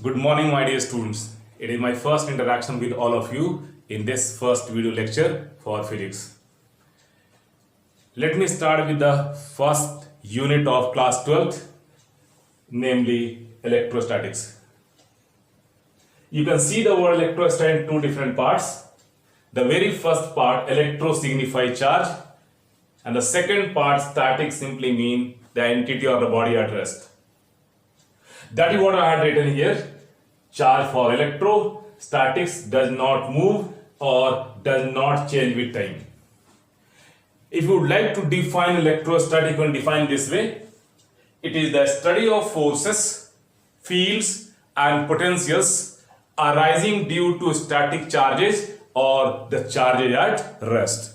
Good morning, my dear students. It is my first interaction with all of you in this first video lecture for physics. Let me start with the first unit of class 12th, namely electrostatics. You can see the word electrostatic in two different parts. The very first part, electro, signifies charge, and the second part, static, simply mean the entity or the body at rest. That is what I had written here. Charge for electro, statics does not move or does not change with time. If you would like to define electrostatic, you can define this way. It is the study of forces, fields and potentials arising due to static charges or the charges at rest.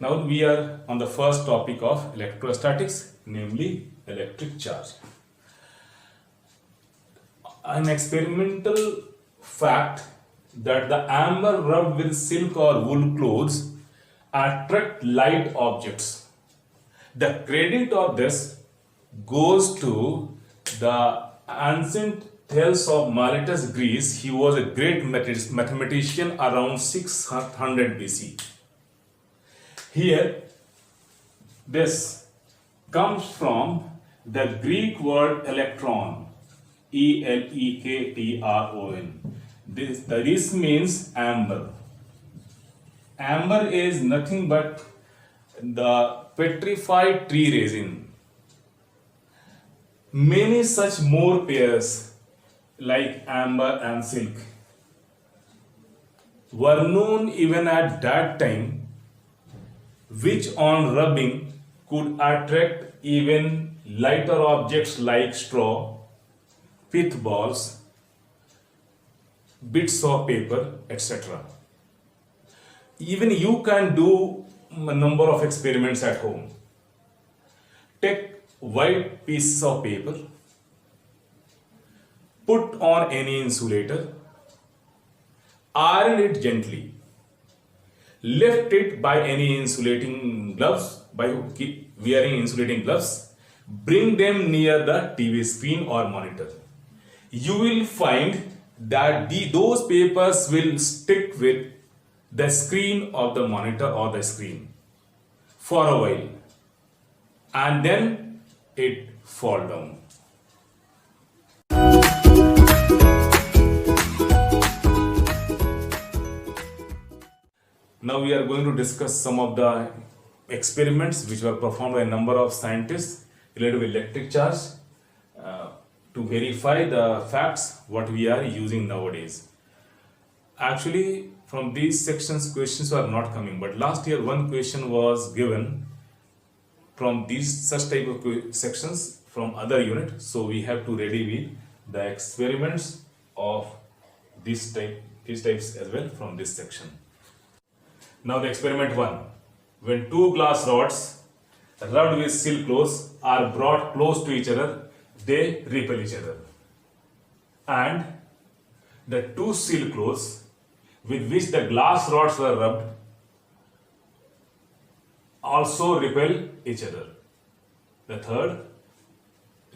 Now we are on the first topic of electrostatics, namely electric charge. An experimental fact that the amber rubbed with silk or wool clothes attract light objects. The credit of this goes to the ancient Thales of Miletus, Greece. He was a great mathematician around 600 BC. Here, this comes from the Greek word electron, E-L-E-K-T-R-O-N. This means amber. Amber is nothing but the petrified tree resin. Many such more pairs like amber and silk were known even at that time, which on rubbing could attract even lighter objects like straw, pith balls, bits of paper, etc. Even you can do a number of experiments at home. Take white pieces of paper, put on any insulator, iron it gently, lift it by any insulating gloves, by wearing insulating gloves, bring them near the TV screen or monitor. You will find that those papers will stick with the screen of the monitor or the screen for a while, and then it fall down. Now we are going to discuss some of the experiments which were performed by a number of scientists related to electric charge to verify the facts what we are using nowadays. Actually, from these sections questions are not coming, but last year one question was given from these such type of sections from other unit, so we have to ready with the experiments of these types as well from this section. Now the experiment 1. When two glass rods rubbed with silk cloths are brought close to each other, they repel each other. And the two silk cloths with which the glass rods were rubbed also repel each other. The third,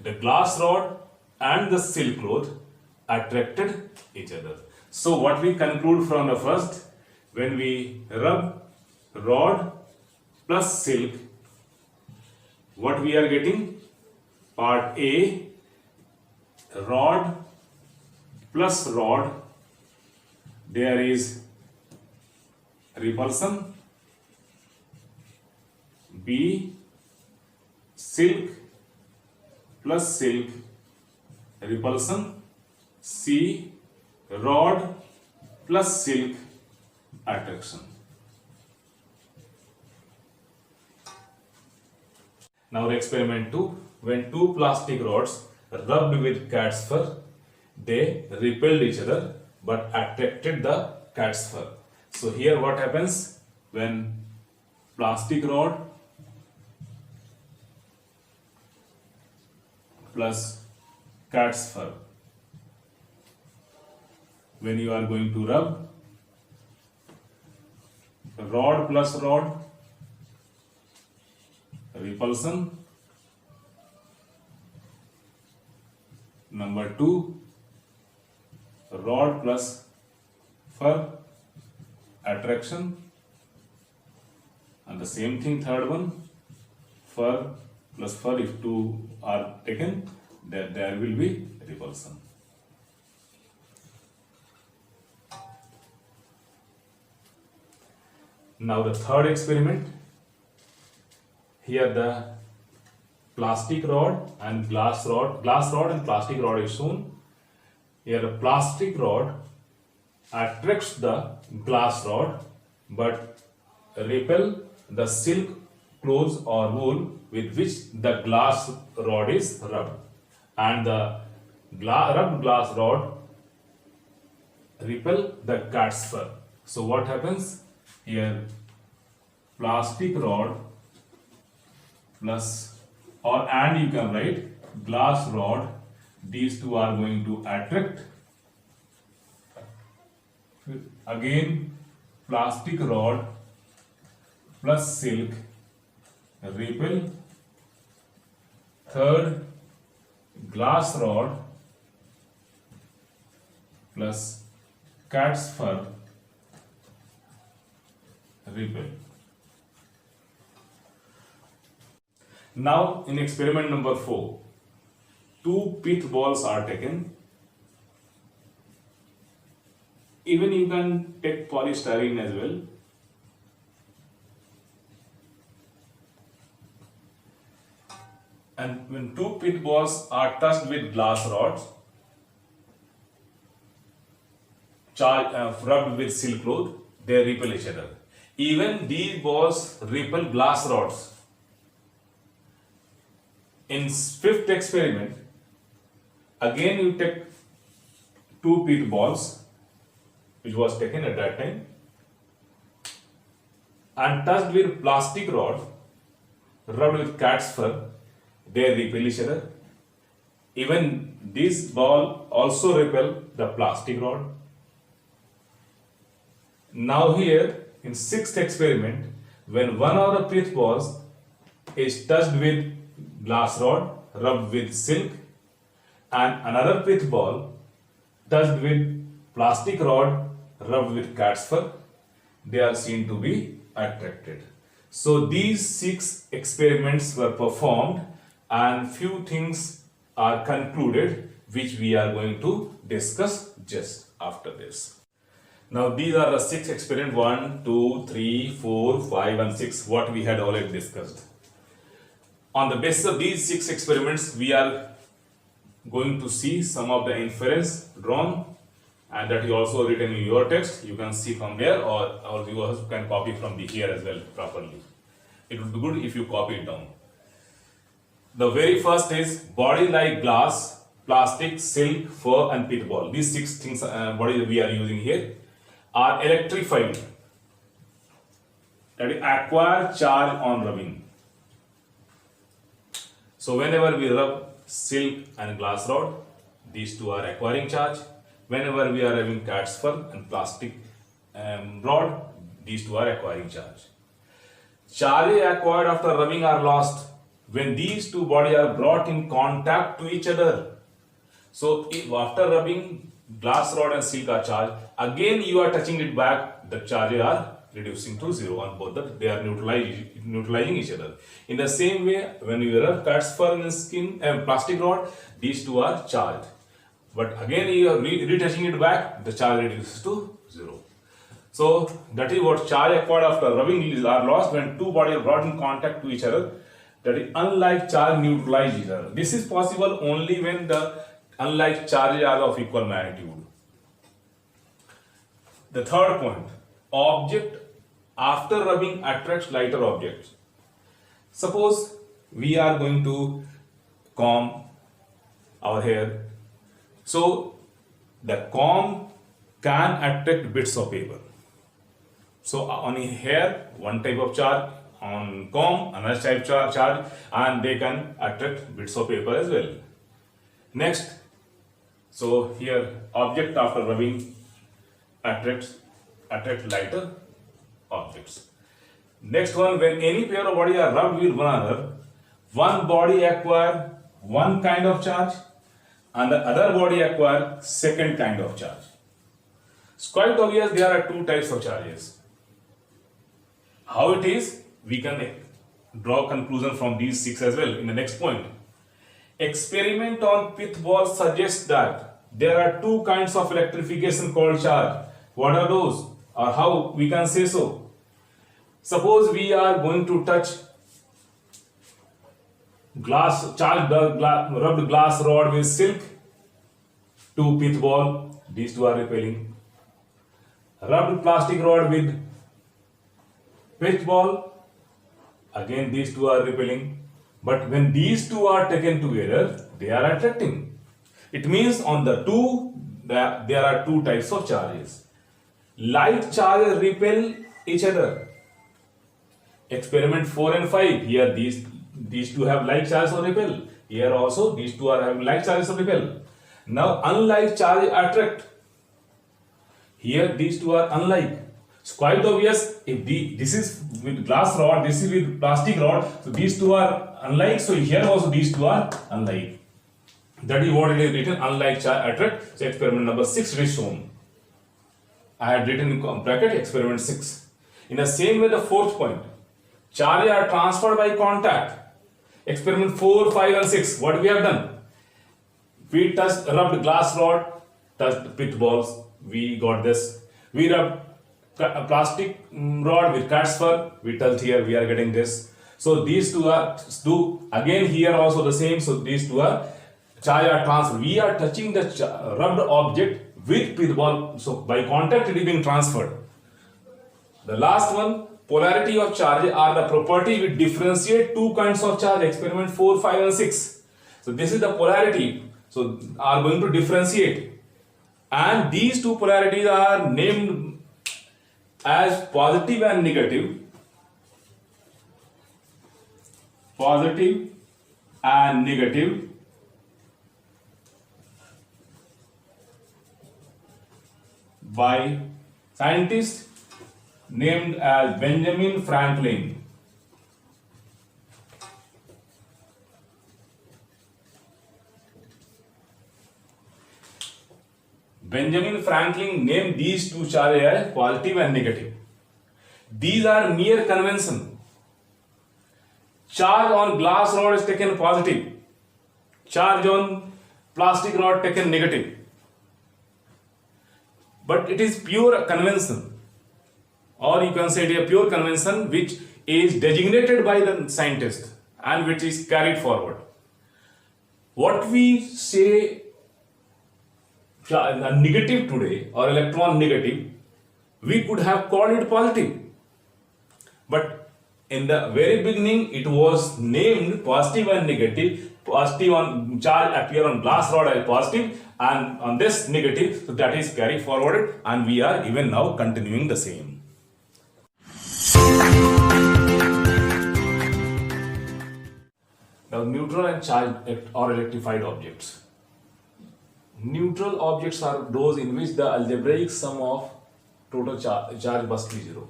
the glass rod and the silk cloth attracted each other. So what we conclude from the first, when we rub rod plus silk, what we are getting? Part A, rod plus rod, there is repulsion. B, silk plus silk, repulsion. C, rod plus silk, attraction. Now experiment 2. When two plastic rods rubbed with cat's fur, they repelled each other but attracted the cat's fur. So here what happens when plastic rod plus cat's fur, when you are going to rub rod plus rod repulsion. Number 2, rod plus fur, attraction. And the same thing, third one, fur plus fur, if two are taken, then there will be repulsion. Now the third experiment, here the plastic rod and glass rod and plastic rod is shown. Here the plastic rod attracts the glass rod but repel the silk cloth or wool with which the glass rod is rubbed, and the rubbed glass rod repel the cat's fur. So what happens? Here plastic rod plus, and you can write glass rod, these two are going to attract. Again plastic rod plus silk repel. Third, glass rod plus cat's fur repel. Now in experiment number 4, 2 pith balls are taken. Even you can take polystyrene as well. And when 2 pith balls are touched with glass rods, rubbed with silk cloth, they repel each other. Even these balls repel glass rods. In 5th experiment, again you take 2 pith balls, which was taken at that time, and touched with plastic rod, rubbed with cat's fur, they repel each other. Even this ball also repel the plastic rod. Now here in 6th experiment, when one of the pith balls is touched with glass rod rubbed with silk and another pith ball touched with plastic rod rubbed with cat's fur, they are seen to be attracted. So these 6 experiments were performed and few things are concluded, which we are going to discuss just after this. Now these are the 6 experiments, 1, 2, 3, 4, 5 and 6, what we had already discussed. On the basis of these 6 experiments, we are going to see some of the inference drawn, and that is also written in your text. You can see from there, or you also can copy from here as well properly. It would be good if you copy it down. The very first is body like glass, plastic, silk, fur and pith ball. These 6 things body we are using here are electrified, that is acquire charge on rubbing. So whenever we rub silk and glass rod, these two are acquiring charge. Whenever we are rubbing cat's fur and plastic rod, these two are acquiring charge. Charges acquired after rubbing are lost when these two bodies are brought in contact to each other. So if after rubbing glass rod and silk are charged, again you are touching it back, the charges are reducing to 0 on both, they are neutralizing each other. In the same way, when you rub cat's fur and skin and plastic rod, these two are charged. But again you are retouching it back, the charge reduces to 0. So that is what charge acquired after rubbing are lost when two bodies are brought in contact to each other. That is, unlike charge neutralize each other. This is possible only when the unlike charges are of equal magnitude. The third point, object after rubbing attracts lighter objects. Suppose we are going to comb our hair. So the comb can attract bits of paper. So on a hair, one type of charge, on comb, another type of charge, and they can attract bits of paper as well. Next, so here object after rubbing attract lighter objects. Next one, when any pair of body are rubbed with one another, one body acquire one kind of charge and the other body acquire second kind of charge. It's quite obvious there are two types of charges. How it is, we can draw conclusion from these six as well in the next point. Experiment on pith ball suggests that there are two kinds of electrification called charge. What are those, or how we can say so? Suppose we are going to touch rubbed glass rod with silk to pith ball, these two are repelling. Rubbed plastic rod with pitch ball, again these two are repelling. But when these two are taken together, they are attracting. It means on the two, there are two types of charges. Like charges repel each other. Experiment 4 and 5, here these two have like charges of repel. Here also these two are having like charges of repel. Now unlike charges attract. Here these two are unlike. It's quite obvious, if this is with glass rod, this is with plastic rod, so these two are unlike, so here also these two are unlike. That is what it is written, unlike charge attract. So experiment number 6 is shown. I had written in bracket experiment 6. In the same way, the fourth point, charges are transferred by contact. Experiment 4, 5 and 6, what we have done? We rubbed glass rod, touched pith balls, we got this. We rubbed a plastic rod with cat's fur, we touched here, we are getting this. So these two are again here also the same. So these two are charge are transferred. We are touching the rubbed object with pith ball. So by contact it is being transferred. The last one, polarity of charge are the property which differentiate two kinds of charge. Experiment 4, 5 and 6. So this is the polarity. So are going to differentiate. And these two polarities are named as positive and negative. Positive and negative by scientist named as Benjamin Franklin. Benjamin Franklin named these two charges as positive and negative. These are mere convention. Charge on glass rod is taken positive. Charge on plastic rod taken negative. But it is pure convention. Or you can say it is a pure convention which is designated by the scientist and which is carried forward. What we say a negative today or electron negative, we could have called it positive. But in the very beginning, it was named positive and negative. Positive on charge appear on glass rod as positive and on this negative, so that is carried forward and we are even now continuing the same. Now neutral and charged or electrified objects. Neutral objects are those in which the algebraic sum of total charge must be 0.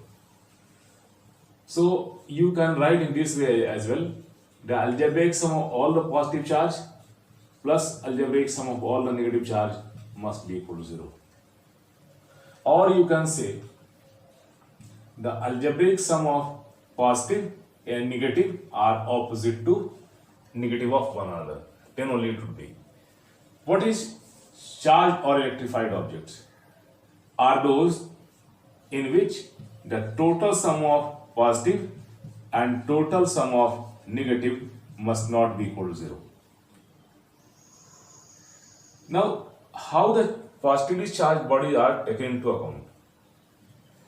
So you can write in this way as well. The algebraic sum of all the positive charge plus algebraic sum of all the negative charge must be equal to 0. Or you can say the algebraic sum of positive and negative are opposite to negative of one another. Then only it would be. What is charged or electrified objects? Are those in which the total sum of positive and total sum of negative must not be equal to 0. Now, how the positively charged bodies are taken into account?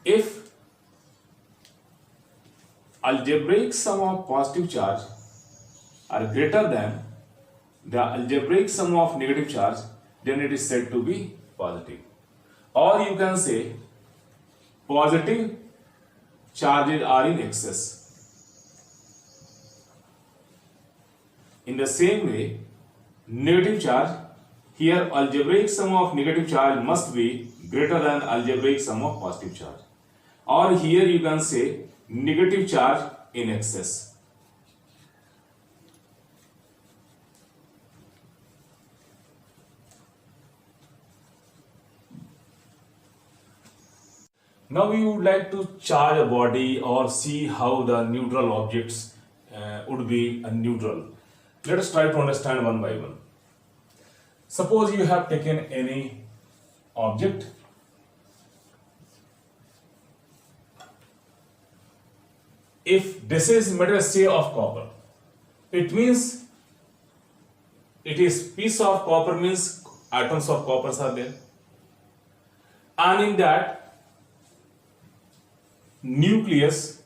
If algebraic sum of positive charge are greater than the algebraic sum of negative charge, then it is said to be positive. Or you can say positive charges are in excess. In the same way, negative charge, here algebraic sum of negative charge must be greater than algebraic sum of positive charge. or here you can say negative charge in excess. Now we would like to charge a body or see how the neutral objects would be neutral. Let us try to understand one by one. Suppose you have taken any object. If this is metal, say of copper, it means it is piece of copper, means atoms of copper are there, and in that nucleus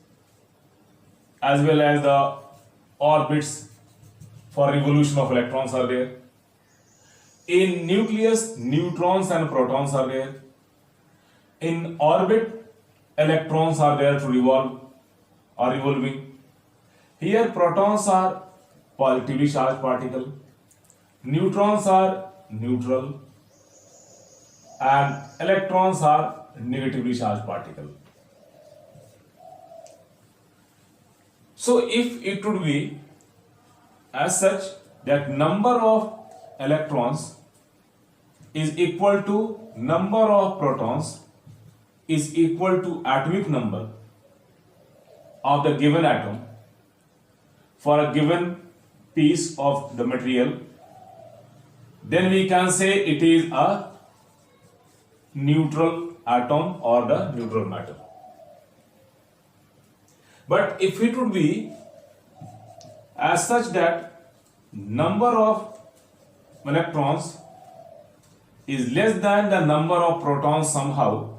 as well as the orbits for revolution of electrons are there. In nucleus, neutrons and protons are there. In orbit, electrons are there to revolve or revolving. Here protons are positively charged particle, neutrons are neutral, and electrons are negatively charged particle. So if it would be as such that number of electrons is equal to number of protons is equal to atomic number of the given atom for a given piece of the material, then we can say it is a neutral atom or the neutral matter. But if it would be as such that number of electrons is less than the number of protons somehow,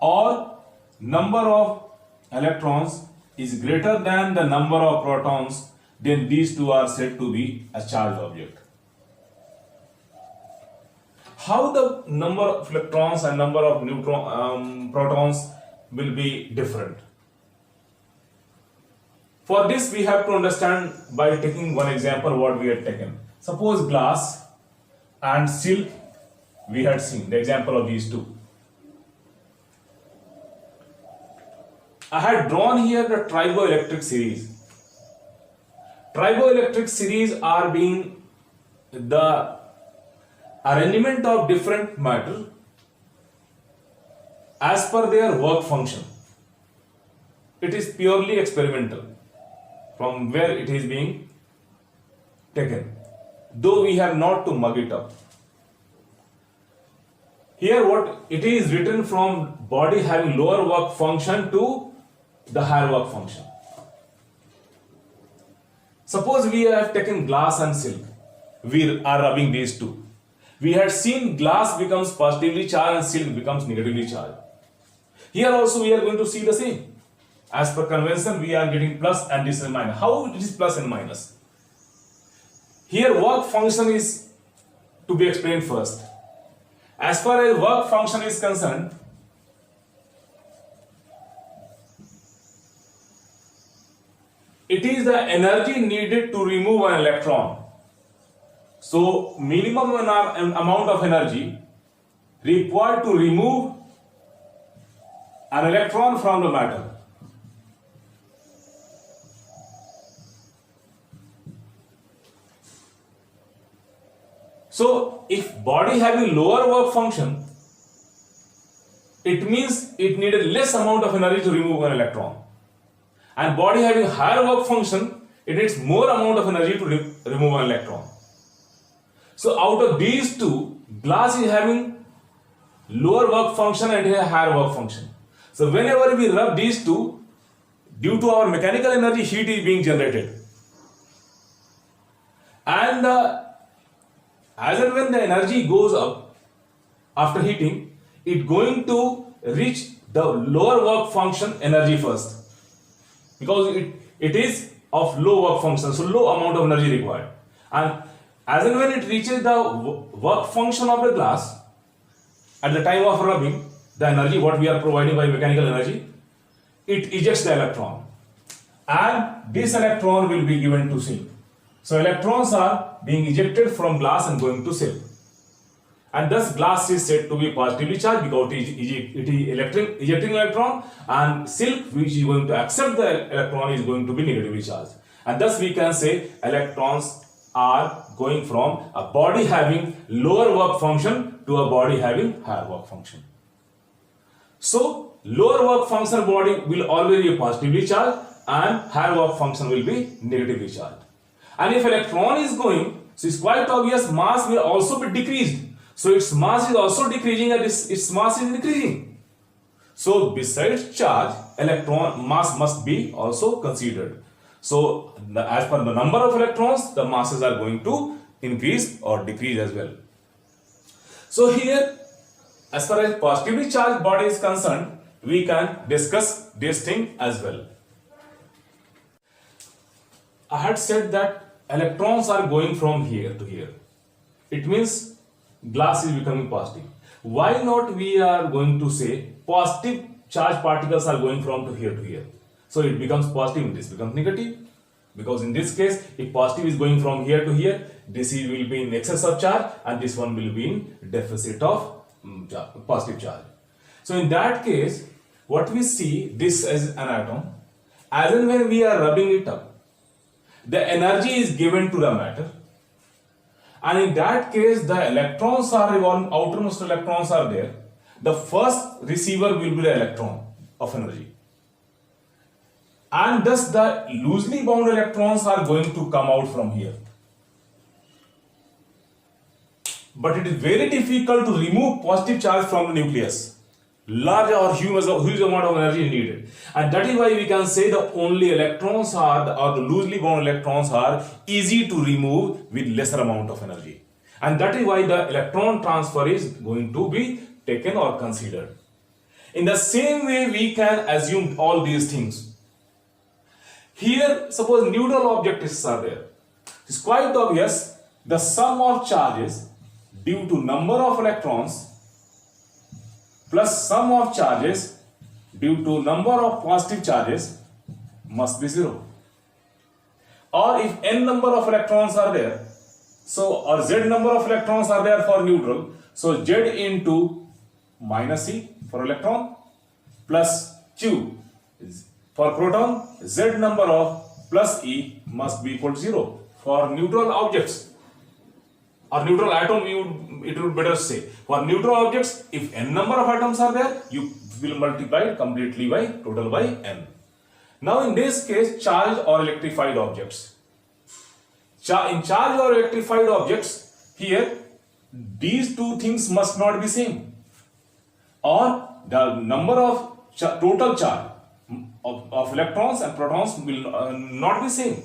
or number of electrons is greater than the number of protons, then these two are said to be a charged object. How the number of electrons and number of protons will be different? For this we have to understand by taking one example what we had taken. Suppose glass and silk we had seen, the example of these two. I had drawn here the triboelectric series. Triboelectric series are being the arrangement of different matter as per their work function. It is purely experimental from where it is being taken, though we have not to mug it up. Here what it is written from body having lower work function to the higher work function. Suppose we have taken glass and silk, we are rubbing these two. We had seen glass becomes positively charged and silk becomes negatively charged. Here also we are going to see the same. As per convention, we are getting plus and this is minus. How it is plus and minus? Here work function is to be explained first. As far as work function is concerned, it is the energy needed to remove an electron. So minimum amount of energy required to remove an electron from the matter. So if body having lower work function, it means it needed less amount of energy to remove an electron. And body having higher work function, it needs more amount of energy to remove an electron. So out of these two, glass is having lower work function and a higher work function. So whenever we rub these two, due to our mechanical energy, heat is being generated. And as and when the energy goes up after heating, it going to reach the lower work function energy first, because it is of low work function, so low amount of energy required. And as and when it reaches the work function of the glass, at the time of rubbing, the energy what we are providing by mechanical energy, it ejects the electron, and this electron will be given to silk. So electrons are being ejected from glass and going to silk. and thus glass is said to be positively charged because it is ejecting electron, and silk, which is going to accept the electron, is going to be negatively charged. And thus we can say electrons are going from a body having lower work function to a body having higher work function. So lower work function body will always be positively charged and higher work function will be negatively charged. And if electron is going, so it's quite obvious mass will also be decreased. So its mass is also decreasing and its mass is increasing. So besides charge, electron mass must be also considered. So as per the number of electrons, the masses are going to increase or decrease as well. So here, as far as positively charged body is concerned, we can discuss this thing as well. I had said that electrons are going from here to here. It means glass is becoming positive. Why not we are going to say positive charged particles are going from to here? So it becomes positive and this becomes negative. Because in this case, if positive is going from here to here, this will be in excess of charge and this one will be in deficit of positive charge. So in that case, what we see this as an atom, as and when we are rubbing it up, the energy is given to the matter. And in that case, the electrons are revolving, outermost electrons are there. The first receiver will be the electron of energy. And thus the loosely bound electrons are going to come out from here. But it is very difficult to remove positive charge from the nucleus. Large or huge amount of energy is needed. And that is why we can say the only electrons are, or the loosely bound electrons are easy to remove with lesser amount of energy. And that is why the electron transfer is going to be taken or considered. In the same way, we can assume all these things. Here, suppose neutral objects are there. It's quite obvious the sum of charges due to number of electrons plus sum of charges due to number of positive charges must be 0. Or if n number of electrons are there, so or z number of electrons are there for neutral, so z into minus e for electron plus q for proton, z number of plus e must be equal to 0 for neutral objects. Or neutral atom, it would better say. For neutral objects, if n number of atoms are there, you will multiply it completely by total by n. Now in this case, charged or electrified objects. In charged or electrified objects, here these two things must not be same. Or the number of total charge of electrons and protons will not be same.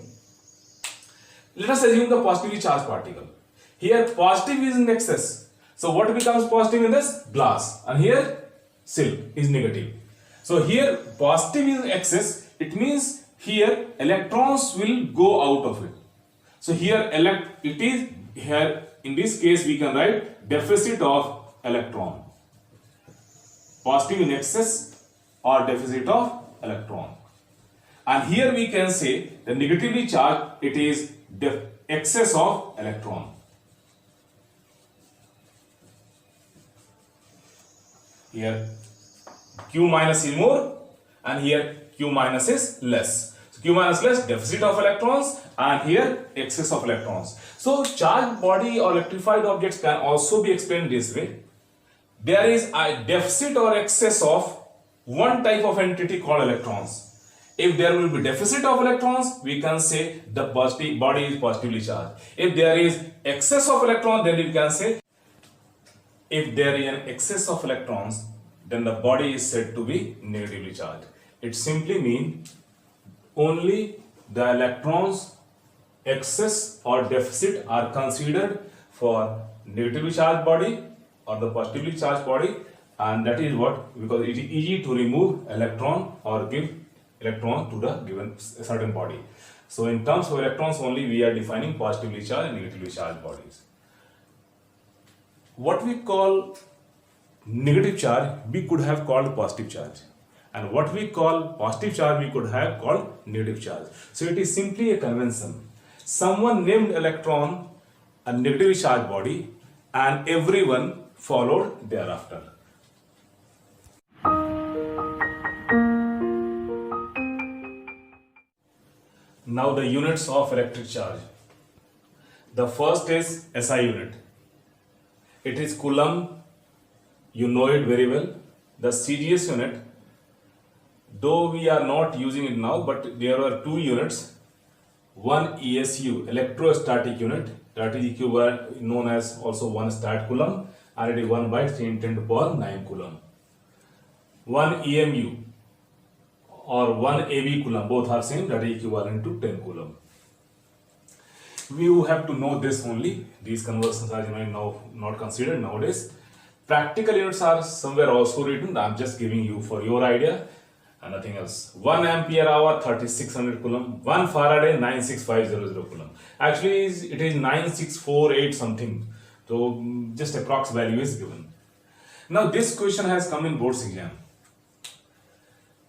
Let us assume the positively charged particle. Here positive is in excess. So what becomes positive in this? Glass. And here silk is negative. So here positive is in excess. It means here electrons will go out of it. So here it is here in this case we can write deficit of electron. Positive in excess or deficit of electron. And here we can say the negatively charged, it is excess of electron. Here Q minus is more and here Q minus is less. So Q minus less, deficit of electrons, and here excess of electrons. So charged body or electrified objects can also be explained this way. There is a deficit or excess of one type of entity called electrons. If there will be deficit of electrons, we can say the body is positively charged. If there is excess of electrons, then we can say if there is an excess of electrons, then the body is said to be negatively charged. It simply means only the electrons excess or deficit are considered for negatively charged body or the positively charged body, and that is what, because it is easy to remove electron or give electron to the given certain body. So in terms of electrons only we are defining positively charged and negatively charged bodies. What we call negative charge, we could have called positive charge, and what we call positive charge, we could have called negative charge. So it is simply a convention. Someone named electron a negatively charged body, and everyone followed thereafter. Now the units of electric charge. The first is SI unit. It is coulomb. You know it very well. The CGS unit, though we are not using it now, but there are two units. One ESU, electrostatic unit, that is equivalent known as also 1 stat coulomb, and it is 1 by 10 to the power 9 coulomb. One EMU or 1 AB coulomb, both are same, that is equivalent to 10 coulomb. You have to know this only. These conversions are now not considered nowadays. Practical units are somewhere also written. I am just giving you for your idea and nothing else. 1 ampere hour 3600 coulomb, 1 Faraday 96500 coulomb. Actually it is 9648 something. So just approx value is given. Now this question has come in board's exam.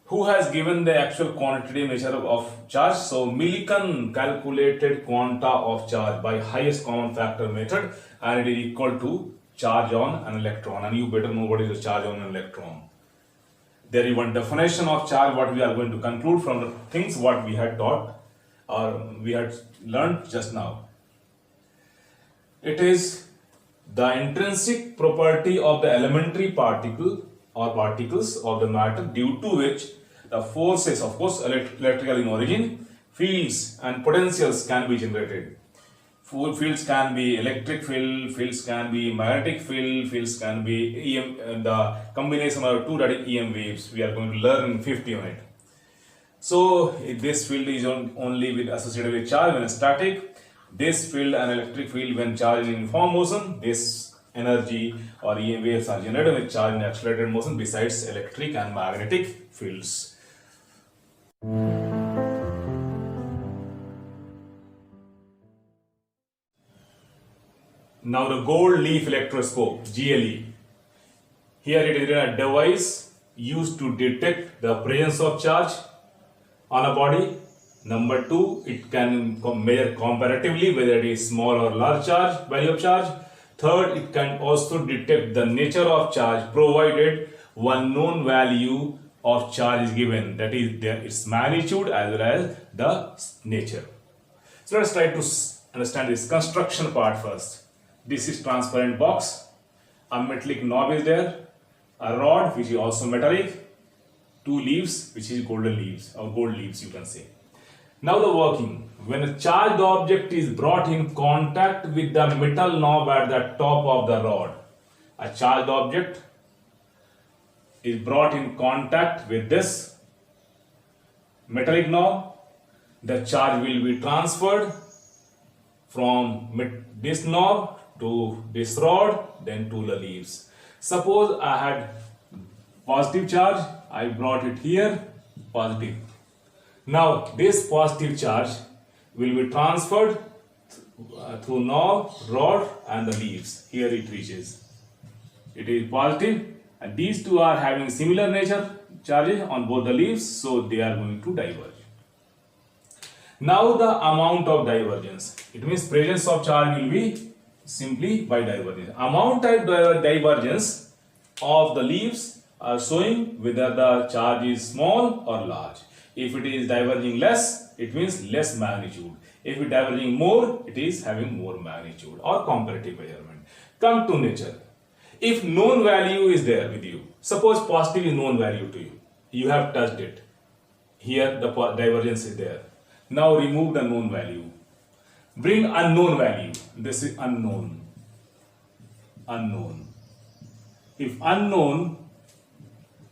Who has given the actual quantity nature of charge? So Millikan calculated quanta of charge by highest common factor method, and it is equal to charge on an electron, and you better know what is the charge on an electron. There is one definition of charge what we are going to conclude from the things what we had taught or we had learned just now. It is the intrinsic property of the elementary particle or particles of the matter due to which the forces, of course electrical in origin, fields and potentials can be generated. Fields can be electric field, fields can be magnetic field, fields can be EM, the combination of two, that is EM waves. We are going to learn in 5th unit. So this field is only with associated with charge when static. This field and electric field when charge is in uniform motion. This energy or EM waves are generated with charge in accelerated motion besides electric and magnetic fields. Now the gold leaf electroscope, GLE. Here it is a device used to detect the presence of charge on a body. Number 2, it can measure comparatively whether it is small or large charge, value of charge. Third, it can also detect the nature of charge provided one known value of charge is given, that is its magnitude as well as the nature. So let's try to understand this construction part first. This is transparent box, a metallic knob is there, a rod which is also metallic, two leaves which is golden leaves or gold leaves you can say. Now the working. When a charged object is brought in contact with the metal knob at the top of the rod, a charged object is brought in contact with this metallic knob, the charge will be transferred from this knob to this rod, then to the leaves. Suppose I had positive charge, I brought it here, positive. Now this positive charge will be transferred through knob, rod and the leaves. Here it reaches. It is positive and these two are having similar nature charges on both the leaves, so they are going to diverge. Now the amount of divergence. It means presence of charge will be simply by divergence. Amount of divergence of the leaves are showing whether the charge is small or large. If it is diverging less, it means less magnitude. If it is diverging more, it is having more magnitude or comparative measurement. Come to nature. If known value is there with you, suppose positive is known value to you, you have touched it. Here the divergence is there. Now remove the known value. Bring unknown value. This is unknown. Unknown. If unknown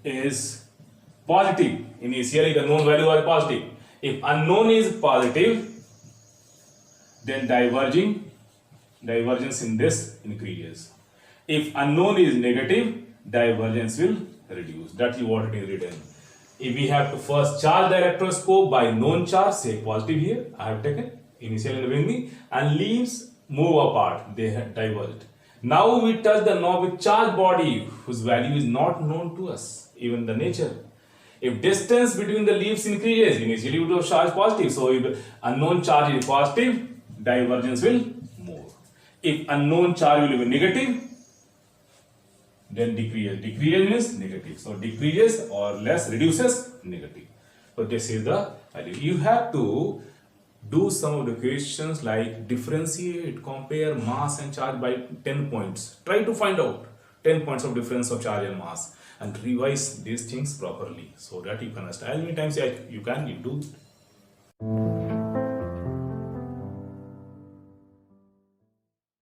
is positive, initially the known value was positive. If unknown is positive, then divergence in this increases. If unknown is negative, divergence will reduce. That is what it is written. If we have to first charge the electroscope by known charge, say positive here, I have taken initially in the beginning, and leaves move apart, they have diverged. Now we touch the knob with charged body whose value is not known to us, even the nature. If distance between the leaves increases, initially it was charge positive, so if unknown charge is positive, divergence will move. If unknown charge will be negative, then decreases. Decreases means negative. So decreases or less reduces negative. So this is the value. You have to do some of the questions like differentiate, compare mass and charge by 10 points. Try to find out 10 points of difference of charge and mass and revise these things properly so that you can understand. As many times you can, you do.